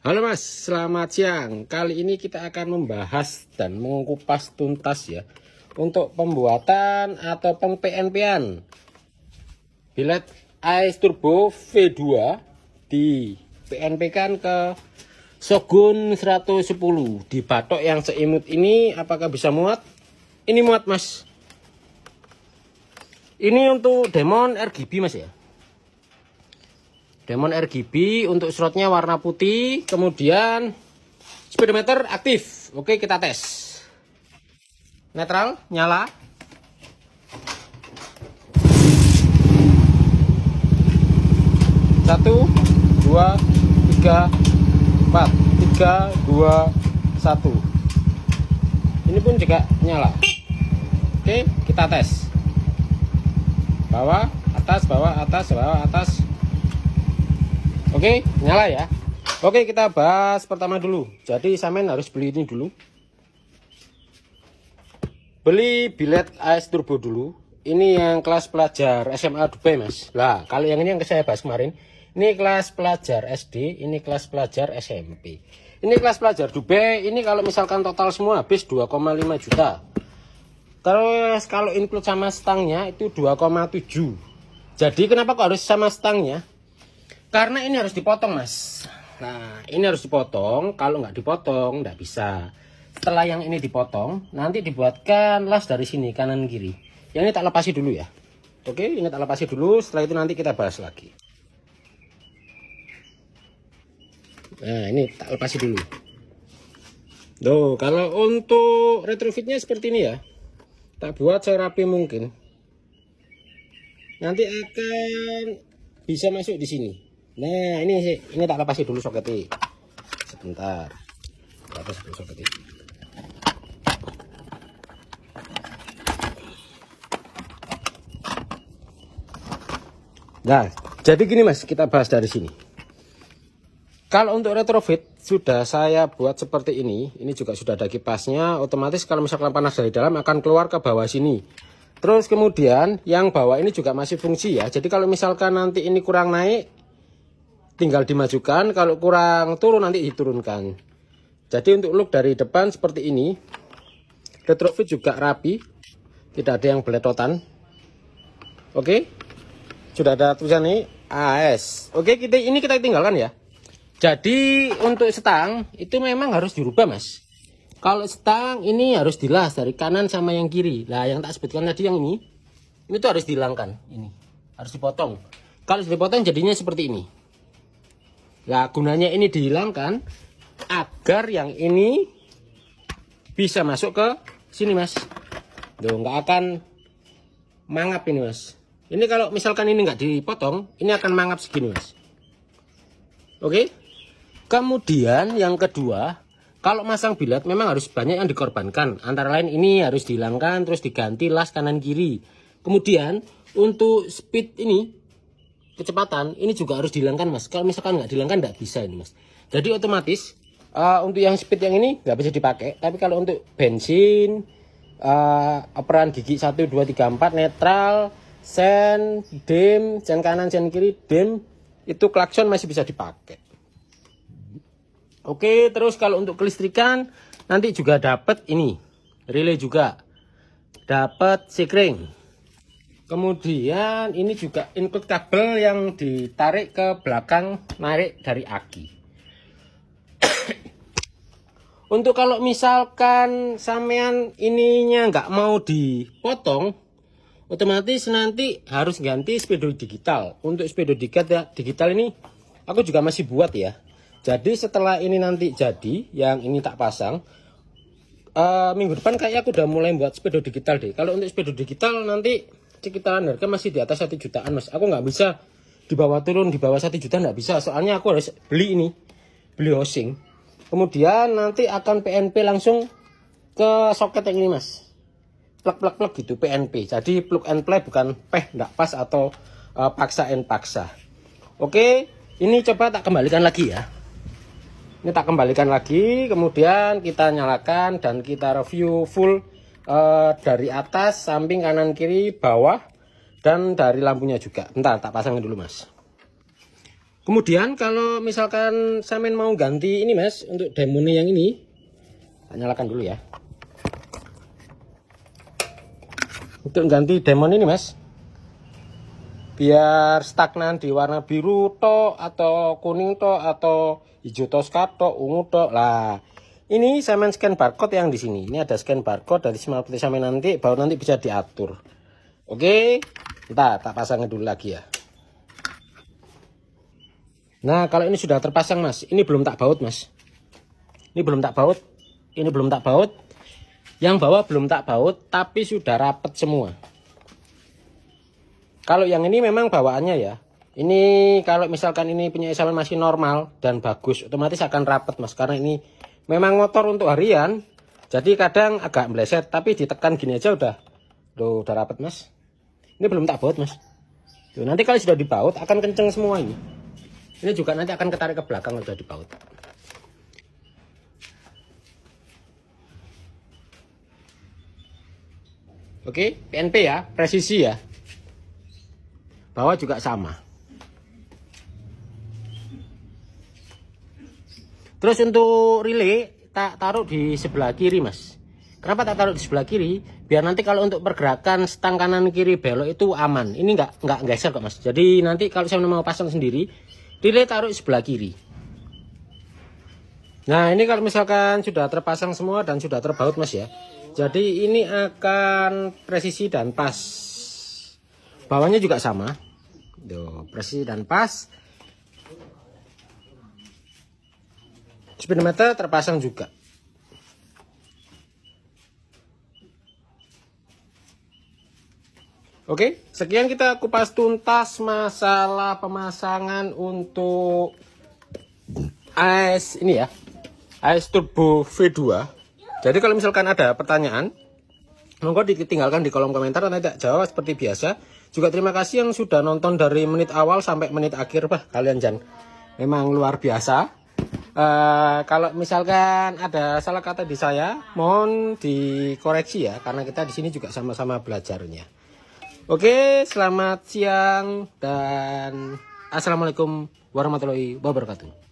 Halo Mas, selamat siang. Kali ini kita akan membahas dan mengupas tuntas ya untuk pembuatan atau peng-PNP-an bilet AES Turbo V2 di PNP-kan ke Shogun 110 di batok yang seimut ini. Apakah bisa muat? Ini muat Mas. Ini untuk Demon RGB Mas ya. Demon RGB untuk slotnya warna putih, kemudian speedometer aktif. Oke, kita tes. Netral, nyala. Satu, dua, tiga, empat, tiga, dua, satu. Ini pun juga nyala. Oke, kita tes. Bawah, atas, bawah, atas, bawah, atas. Oke, nyala ya. Oke, kita bahas pertama dulu. Jadi Samen harus beli ini dulu. Beli bilet AES Turbo dulu. Ini yang kelas pelajar SMA Dubai Mas. Lah, kalau yang ini yang saya bahas kemarin, ini kelas pelajar SD, ini kelas pelajar SMP. Ini kelas pelajar Dubai. Ini kalau misalkan total semua habis 2,5 juta. Terus kalau include sama stangnya itu 2,7. Jadi kenapa kok harus sama stangnya? Karena ini harus dipotong Mas. Nah ini harus dipotong. Kalau nggak dipotong nggak bisa. Setelah yang ini dipotong, nanti dibuatkan las dari sini kanan kiri. Yang ini tak lepasi dulu ya. Oke, ini tak lepasi dulu. Setelah itu nanti kita bahas lagi. Nah ini tak lepasi dulu. Tuh, kalau untuk retrofitnya seperti ini ya. Tak buat serapi mungkin. Nanti akan bisa masuk di sini. Nah ini tak lepasi dulu soketnya. Sebentar. Lepas dulu soketnya. Nah jadi gini Mas, kita bahas dari sini. Kalau untuk retrofit sudah saya buat seperti ini juga sudah ada kipasnya. Otomatis kalau misalkan panas dari dalam akan keluar ke bawah sini. Terus kemudian yang bawah ini juga masih fungsi ya. Jadi kalau misalkan nanti ini kurang naik, tinggal dimajukan. Kalau kurang turun nanti diturunkan. Jadi untuk look dari depan seperti ini. Retrofit juga rapi, tidak ada yang beletotan. Oke, sudah ada tulisan ini AES. Oke, ini kita tinggalkan ya. Jadi untuk stang itu memang harus dirubah Mas. Kalau stang ini harus dilas dari kanan sama yang kiri. Nah yang tak sebutkan tadi yang ini tuh harus dihilangkan. Ini harus dipotong. Kalau dipotong jadinya seperti ini. Nah gunanya ini dihilangkan agar yang ini bisa masuk ke sini Mas. Tuh nggak akan mangap ini Mas. Ini kalau misalkan ini nggak dipotong, ini akan mangap segini Mas. Oke. Kemudian yang kedua, kalau masang bilet memang harus banyak yang dikorbankan. Antara lain ini harus dihilangkan, terus diganti las kanan kiri. Kemudian untuk speed ini, kecepatan ini juga harus dihilangkan Mas. Kalau misalkan nggak dihilangkan nggak bisa ini Mas. Jadi otomatis untuk yang speed yang ini nggak bisa dipakai. Tapi kalau untuk bensin, operan gigi 1, 2, 3, 4, netral, sen, dim, sen kanan, sen kiri, dim, itu klakson masih bisa dipakai. Oke, terus kalau untuk kelistrikan nanti juga dapat ini relay, juga dapat sekring. Kemudian ini juga include kabel yang ditarik ke belakang, narik dari aki. Untuk kalau misalkan sampean ininya nggak mau dipotong, otomatis nanti harus ganti speedo digital. Untuk speedo digital ini aku juga masih buat ya. Jadi setelah ini nanti jadi, yang ini tak pasang, minggu depan kayaknya aku udah mulai buat speedo digital deh. Kalau untuk speedo digital nanti sekitaran harga masih di atas 1 jutaan Mas. Aku nggak bisa di bawah 1 juta, nggak bisa. Soalnya aku harus beli housing. Kemudian nanti akan PNP langsung ke soket yang ini Mas. Plug gitu PNP. Jadi plug and play, bukan nggak pas atau paksa and paksa. Oke, ini coba tak kembalikan lagi ya. Ini tak kembalikan lagi, kemudian kita nyalakan dan kita review full dari atas, samping, kanan, kiri, bawah, dan dari lampunya juga. Bentar, tak pasangin dulu Mas. Kemudian kalau misalkan Samen mau ganti ini Mas, untuk demonnya yang ini, tak nyalakan dulu ya. Untuk ganti demon ini Mas, biar stagnan di warna biru to atau kuning to atau hijau toska to, ungu to. Lah, ini Samen scan barcode yang di sini. Ini ada scan barcode dari smart putih Samen, nanti baru nanti bisa diatur. Oke, kita tak pasangin dulu lagi ya. Nah, kalau ini sudah terpasang Mas, ini belum tak baut Mas. Ini belum tak baut. Ini belum tak baut. Yang bawah belum tak baut, tapi sudah rapet semua. Kalau yang ini memang bawaannya ya. Ini kalau misalkan ini punya Samen masih normal dan bagus, otomatis akan rapet Mas. Karena ini memang motor untuk harian. Jadi kadang agak meleset, tapi ditekan gini aja udah. Tuh, udah rapet Mas. Ini belum tak baut Mas. Tuh, nanti kalau sudah dibaut akan kenceng semua ini. Ini juga nanti akan ketarik ke belakang kalau sudah dibaut. Oke, PNP ya, presisi ya. Bawah juga sama. Terus untuk relay tak taruh di sebelah kiri Mas. Kenapa tak taruh di sebelah kiri? Biar nanti kalau untuk pergerakan stang kanan kiri belok itu aman. Ini nggak geser kok Mas. Jadi nanti kalau saya mau pasang sendiri, relay taruh di sebelah kiri. Nah ini kalau misalkan sudah terpasang semua dan sudah terbaut Mas ya. Jadi ini akan presisi dan pas. Bawahnya juga sama. Tuh, presisi dan pas. Speedometer terpasang juga. Oke, sekian kita kupas tuntas masalah pemasangan untuk AS ini ya, AS Turbo V2. Jadi kalau misalkan ada pertanyaan, monggo ditinggalkan di kolom komentar, nanti tak jawab seperti biasa. Juga terima kasih yang sudah nonton dari menit awal sampai menit akhir, kalian jangan memang luar biasa. Kalau misalkan ada salah kata di saya, mohon dikoreksi ya, karena kita di sini juga sama-sama belajarnya. Oke, selamat siang dan assalamualaikum warahmatullahi wabarakatuh.